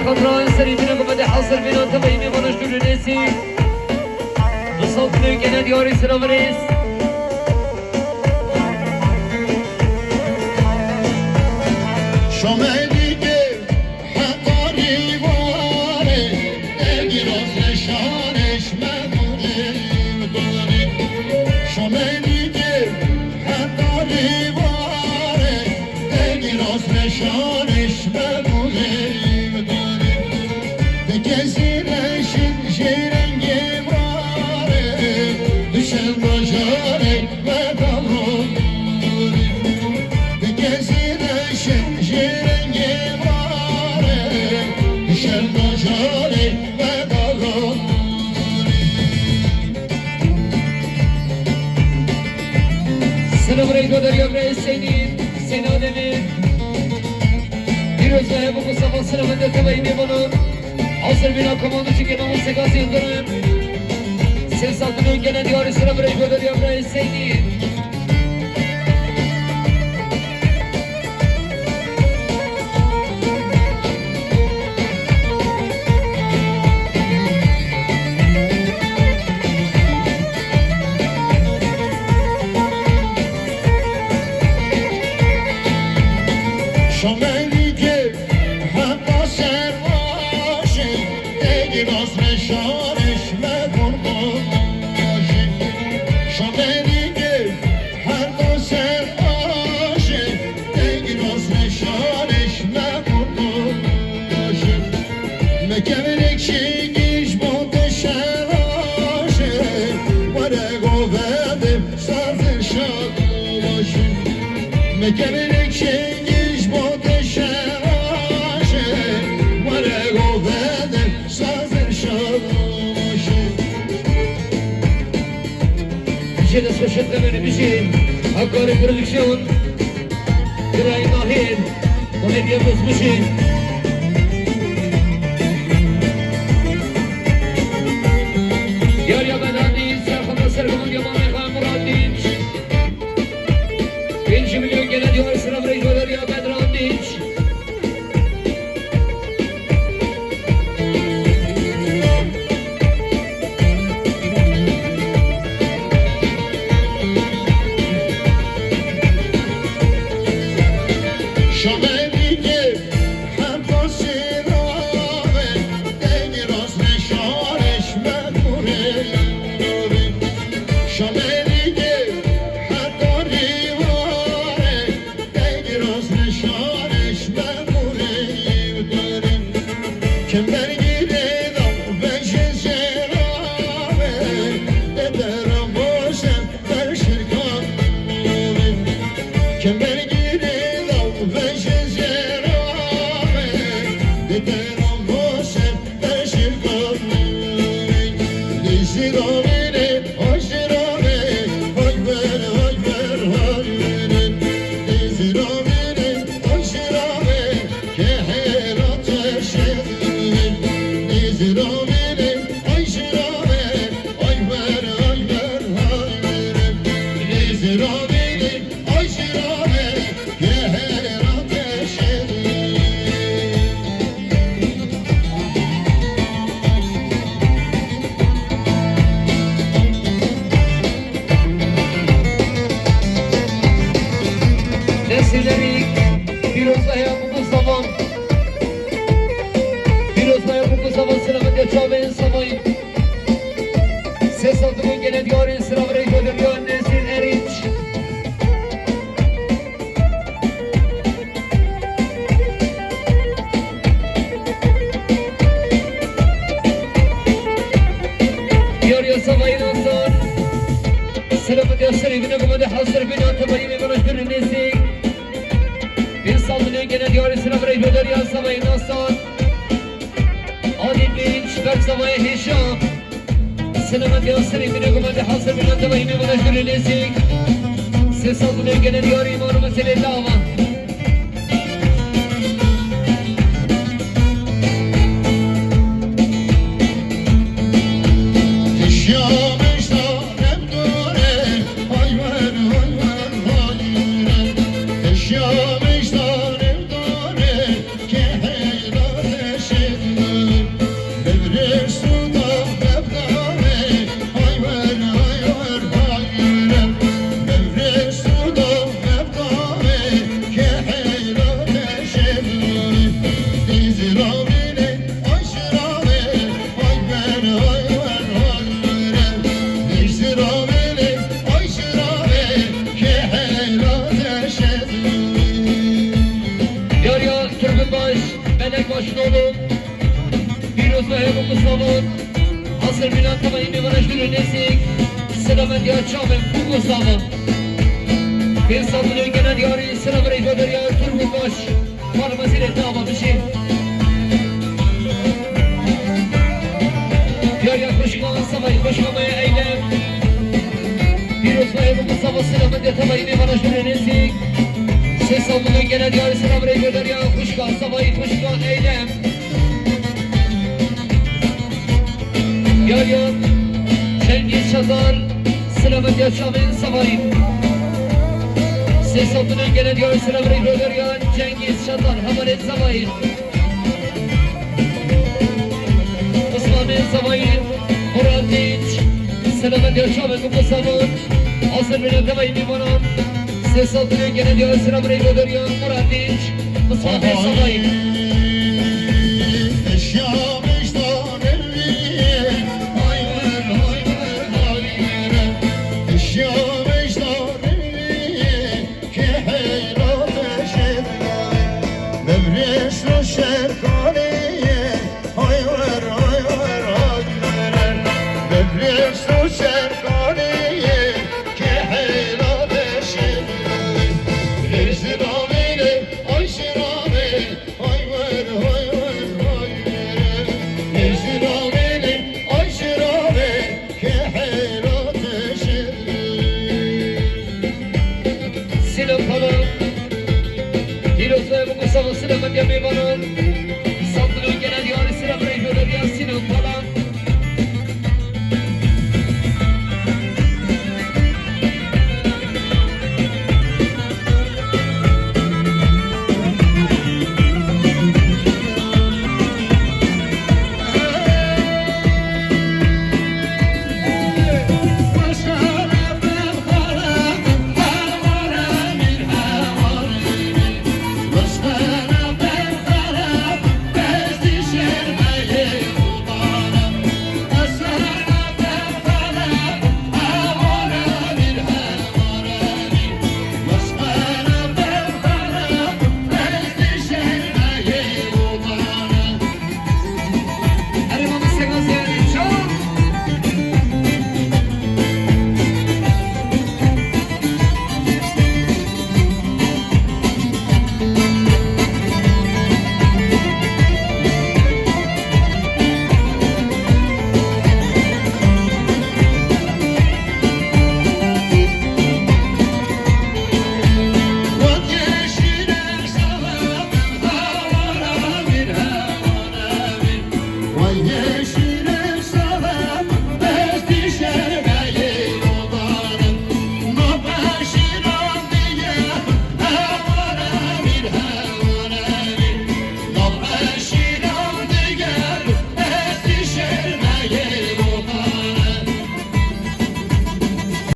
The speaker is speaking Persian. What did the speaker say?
خاطران سری بینه گمده حاصل بینه تبایی میمانش دور نیسی دوستان کنوی کنه دیاری سلام ریس شما دیگه حقاری واره اگه راز نشانش ممونه داره شما دیگه حقاری واره اگه راز نشانش ممونه داره به کسی رشید جرنگی واره دشن بجاره و دامون به کسی رشید جرنگی واره دشن بجاره و دامون سلام علیکم دریاب رئیس سیدین سینادمی دیروز به ابو مصطفی سلامت تبایی میمانم حاصل بینا کماندو چی نامو سگاسی اندرم سه سالتون گنه دیاری سلام علیکم دریاب رئیس سیدین شما دیگه حقا سر باشه اگه راز نشانش مکن باشه شما دیگه حقا سر باشه اگه راز نشانش مکن باشه مکمل چیگیش متشن باشه وره گوهده سازش باشه مکمل چیگیش میشه دست باشد قبله میشه اکار پرودکشن گرای ماهر ماهر یه بز میشه یار یا بدن دید سرخم سرگمان یا ماهر خواهم مراد دید 5 میلیون گنه دیوار سلام رئیس بدر یا بدران دید شما دیگه حقا سرامه اگه راز نشانش مدونه داره شما دیگه حقا ریواره اگه راز نشانش مدونه داره که برگیره دام بشه سرامه بدرم باشم در شرکان که برگیره چاوین سمایی سه سالتون گنه دیاری سلام ریک و دریان نسین اریچ دیاری سمایی ناستان سلامت یا سری بینه کمده حاصر بینه تبایی میمانش در نسین 5 سالتون گنه دیاری سلام ریک و دریان سمایی ناستان آدی بیچ بر سمای هشام سلامت یا سری بینه کمده حاصل بینه تبایی میمانش در نسین سه سالتون گنه دیاری ایمان و مسئله لاما Şamışlarım done ki helal eşit Mehmet Mustafa'nın Hazır Milan Tabayı Mimara Şürü Nesik Selamet Ya Çamim Mustafa Bir saldırı genel yarı Selam Reyfedir Ya Turgut Baş Parmazile Dava Bişi Yarıya Kuşkan Savayı Kuşkamaya Eylem Bir Mehmet Mustafa Selamet Ya Tabayı Mimara Şürü Nesik Ses saldırı genel yarı Selam Reyfedir Ya Kuşkan Savayı Kuşkan Eylem Yarın Cengiz Çazar Selamet Yaşamın Savayı Ses altının gelen yarın Selamet Yaşamın Cengiz Çazar Hamalet Savayı Osmanlı Savayı Murat Dinç Selamet Yaşamın Musafa'nın Asır Bilen Savayı Mimanan Ses altının gelen yarın Selamet Yaşamın Murat Dinç Osmanlı Savayı Eşya